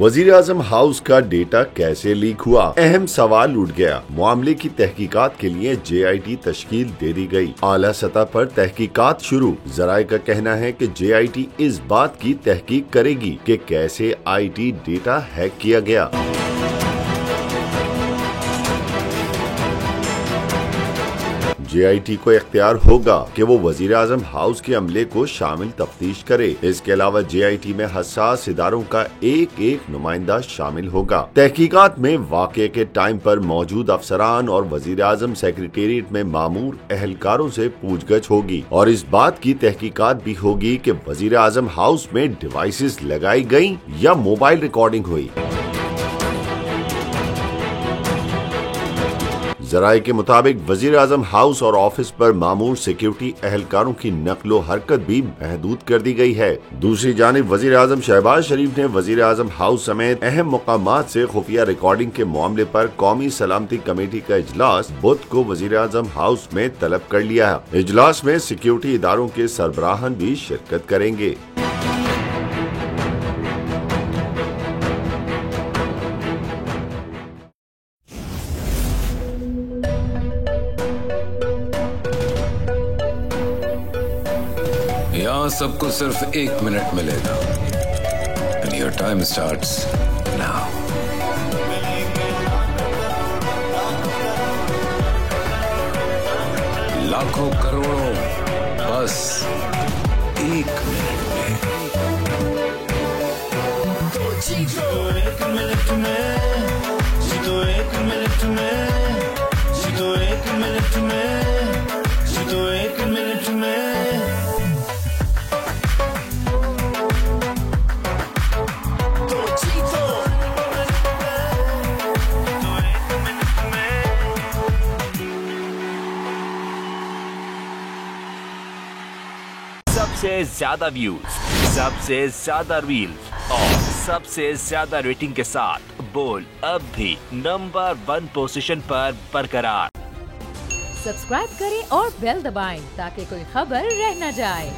वजीर आजम हाउस का डेटा कैसे लीक हुआ, अहम सवाल उठ गया। मामले की तहकीकात के लिए JIT तश्कील दे दी गई। आला सतह पर तहकीकात शुरू। जराये का कहना है कि JIT इस बात की तहकीक करेगी कि कैसे IT डेटा हैक किया गया। JIT को इख्तियार होगा कि वो वजीर आजम हाउस के अमले को शामिल तफ्तीश करे। इसके अलावा JIT में हसास इदारों का एक एक नुमाइंदा शामिल होगा। तहकीकात में वाक़े के टाइम पर मौजूद अफसरान और वजीर आजम सेक्रेटेरिएट में मामूर अहलकारों से पूछगछ होगी और इस बात की तहकीकात भी होगी कि वजीर आजम हाउस में डिवाइसेस लगाई गयी या मोबाइल रिकॉर्डिंग हुई। जराये के मुताबिक वजीर आजम हाउस और ऑफिस पर मामूर सिक्योरिटी अहलकारों की नकलो हरकत भी महदूद कर दी गई है। दूसरी जानिब वजीर आजम शहबाज शरीफ ने वजीर आजम हाउस समेत अहम मुकामात से खुफिया रिकॉर्डिंग के मामले पर कौमी सलामती कमेटी का इजलास बुध को वजीर आजम हाउस में तलब कर लिया है। इजलास में सिक्योरिटी इदारों के सरबराहान भी शिरकत करेंगे। यहाँ सबको सिर्फ 1 मिनट मिलेगा। And your time starts now. लाखों करोड़ों बस 1 मिनट में। जीतो 1 मिनट में, जीतो 1 मिनट में, जीतो 1 मिनट में, जीतो 1 मिनट में। सबसे ज्यादा व्यूज, सबसे ज्यादा रील्स और सबसे ज्यादा रेटिंग के साथ बोल अब भी नंबर 1 पोजीशन पर बरकरार। सब्सक्राइब करें और बेल दबाएं ताकि कोई खबर रह न जाए।